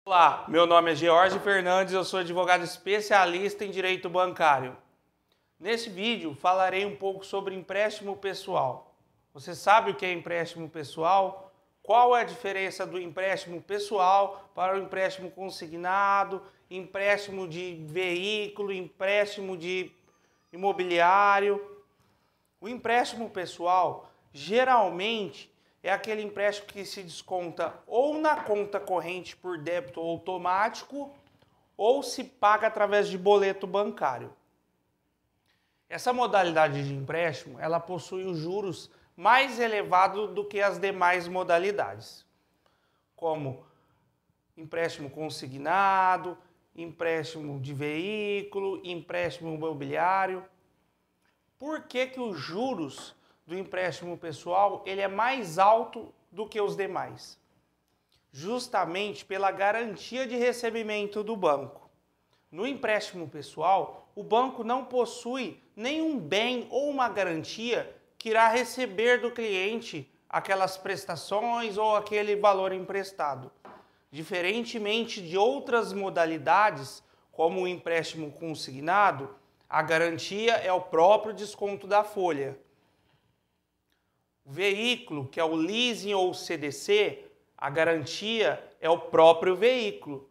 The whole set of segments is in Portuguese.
Olá, meu nome é George Fernandes, eu sou advogado especialista em direito bancário. Nesse vídeo falarei um pouco sobre empréstimo pessoal. Você sabe o que é empréstimo pessoal? Qual é a diferença do empréstimo pessoal para o empréstimo consignado, empréstimo de veículo, empréstimo de imobiliário? O empréstimo pessoal geralmente é aquele empréstimo que se desconta ou na conta corrente por débito automático ou se paga através de boleto bancário. Essa modalidade de empréstimo, ela possui os juros mais elevados do que as demais modalidades, como empréstimo consignado, empréstimo de veículo, empréstimo imobiliário. Por que os juros do empréstimo pessoal ele é mais alto do que os demais? Justamente pela garantia de recebimento do banco. No empréstimo pessoal, o banco não possui nenhum bem ou uma garantia que irá receber do cliente aquelas prestações ou aquele valor emprestado. Diferentemente de outras modalidades, como o empréstimo consignado, a garantia é o próprio desconto da folha. O veículo, que é o leasing ou CDC, a garantia é o próprio veículo.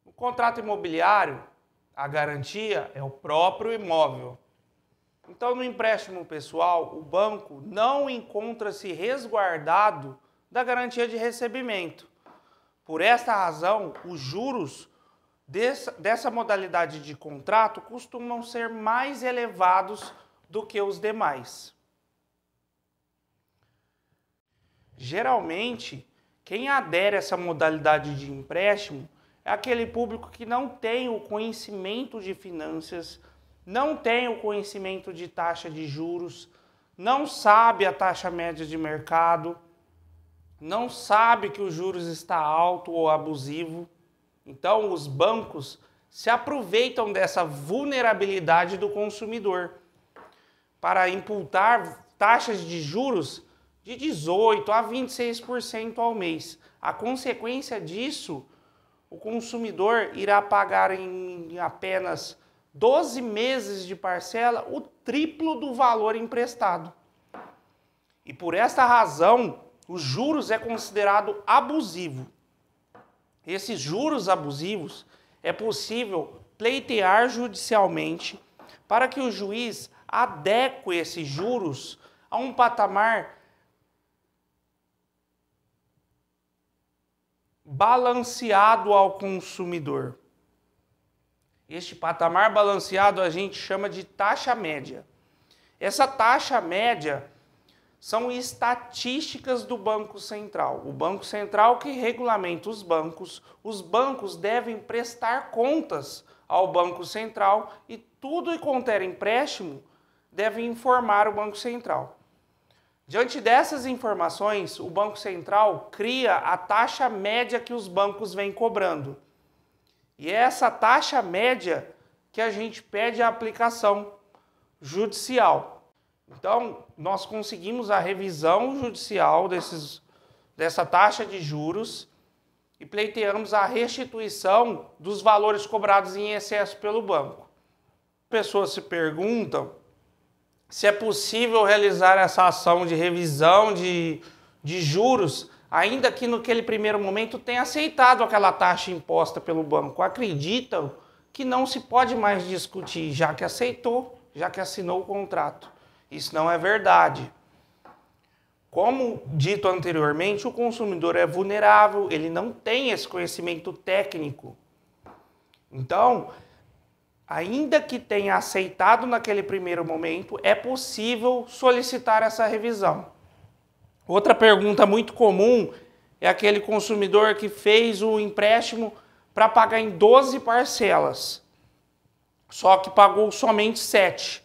No contrato imobiliário, a garantia é o próprio imóvel. Então, no empréstimo pessoal, o banco não encontra-se resguardado da garantia de recebimento. Por esta razão, os juros dessa modalidade de contrato costumam ser mais elevados do que os demais. Geralmente, quem adere a essa modalidade de empréstimo é aquele público que não tem o conhecimento de finanças, não tem o conhecimento de taxa de juros, não sabe a taxa média de mercado, não sabe que os juros está alto ou abusivo. Então, os bancos se aproveitam dessa vulnerabilidade do consumidor para imputar taxas de juros de 18% a 26% ao mês. A consequência disso, o consumidor irá pagar em apenas 12 meses de parcela o triplo do valor emprestado. E por esta razão, os juros é considerado abusivo. Esses juros abusivos é possível pleitear judicialmente para que o juiz adeque esses juros a um patamar balanceado ao consumidor. Este patamar balanceado a gente chama de taxa média. Essa taxa média são estatísticas do Banco Central. O Banco Central que regulamenta os bancos devem prestar contas ao Banco Central e tudo que conter empréstimo deve informar o Banco Central. Diante dessas informações, o Banco Central cria a taxa média que os bancos vêm cobrando. E é essa taxa média que a gente pede a aplicação judicial. Então, nós conseguimos a revisão judicial dessa taxa de juros e pleiteamos a restituição dos valores cobrados em excesso pelo banco. Pessoas se perguntam se é possível realizar essa ação de revisão de juros, ainda que naquele primeiro momento tenha aceitado aquela taxa imposta pelo banco. Acreditam que não se pode mais discutir, já que aceitou, já que assinou o contrato. Isso não é verdade. Como dito anteriormente, o consumidor é vulnerável, ele não tem esse conhecimento técnico. Então, ainda que tenha aceitado naquele primeiro momento, é possível solicitar essa revisão. Outra pergunta muito comum é aquele consumidor que fez o empréstimo para pagar em 12 parcelas, só que pagou somente 7.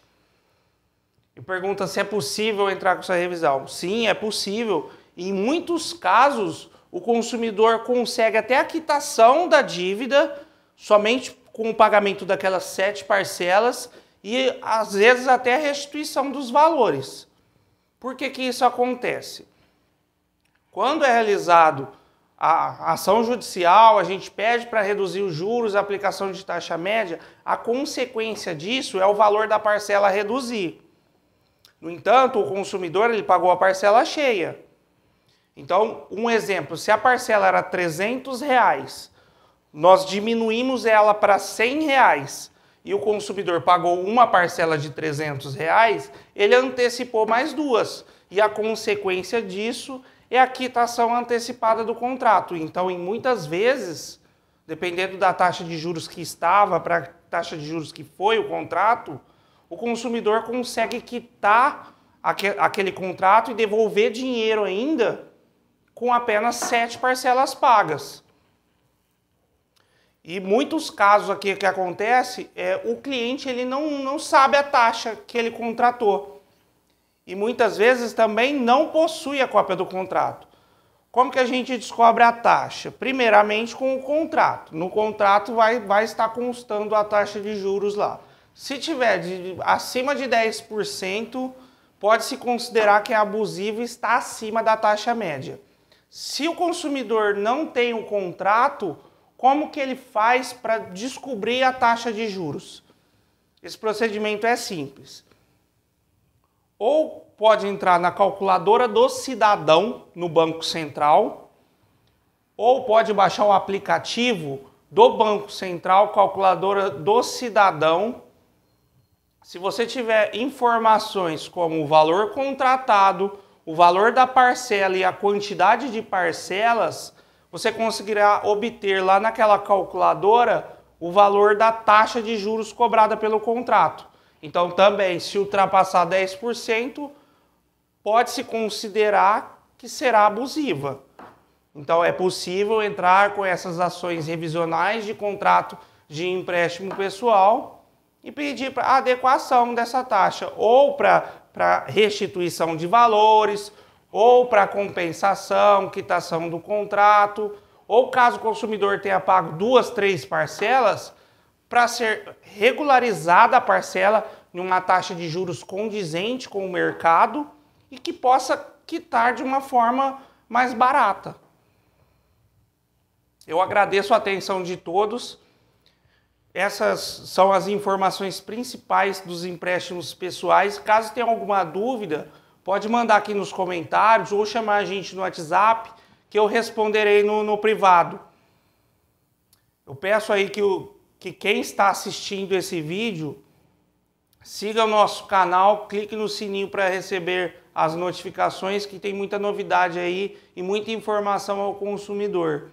E pergunta se é possível entrar com essa revisão. Sim, é possível. Em muitos casos, o consumidor consegue até a quitação da dívida somente com o pagamento daquelas 7 parcelas e, às vezes, até a restituição dos valores. Por que isso acontece? Quando é realizado a ação judicial, a gente pede para reduzir os juros, a aplicação de taxa média, a consequência disso é o valor da parcela a reduzir. No entanto, o consumidor ele pagou a parcela cheia. Então, um exemplo, se a parcela era R$300, nós diminuímos ela para R$100 e o consumidor pagou uma parcela de R$300, ele antecipou mais duas. E a consequência disso é a quitação antecipada do contrato. Então, em muitas vezes, dependendo da taxa de juros que estava para a taxa de juros que foi o contrato, o consumidor consegue quitar aquele contrato e devolver dinheiro ainda com apenas 7 parcelas pagas. E muitos casos aqui que acontece o cliente ele não sabe a taxa que ele contratou. E muitas vezes também não possui a cópia do contrato. Como que a gente descobre a taxa? Primeiramente com o contrato. No contrato vai estar constando a taxa de juros lá. Se tiver acima de 10%, pode-se considerar que é abusivo e está acima da taxa média. Se o consumidor não tem o contrato, como que ele faz para descobrir a taxa de juros? Esse procedimento é simples. Ou pode entrar na calculadora do cidadão no Banco Central, ou pode baixar o aplicativo do Banco Central, calculadora do cidadão. Se você tiver informações como o valor contratado, o valor da parcela e a quantidade de parcelas, você conseguirá obter lá naquela calculadora o valor da taxa de juros cobrada pelo contrato. Então também, se ultrapassar 10%, pode-se considerar que será abusiva. Então é possível entrar com essas ações revisionais de contrato de empréstimo pessoal e pedir para adequação dessa taxa, ou para restituição de valores, ou para compensação, quitação do contrato, ou caso o consumidor tenha pago 2, 3 parcelas, para ser regularizada a parcela em uma taxa de juros condizente com o mercado e que possa quitar de uma forma mais barata. Eu agradeço a atenção de todos. Essas são as informações principais dos empréstimos pessoais. Caso tenha alguma dúvida, pode mandar aqui nos comentários ou chamar a gente no WhatsApp, que eu responderei no privado. Eu peço aí que quem está assistindo esse vídeo siga o nosso canal, clique no sininho para receber as notificações, que tem muita novidade aí e muita informação ao consumidor.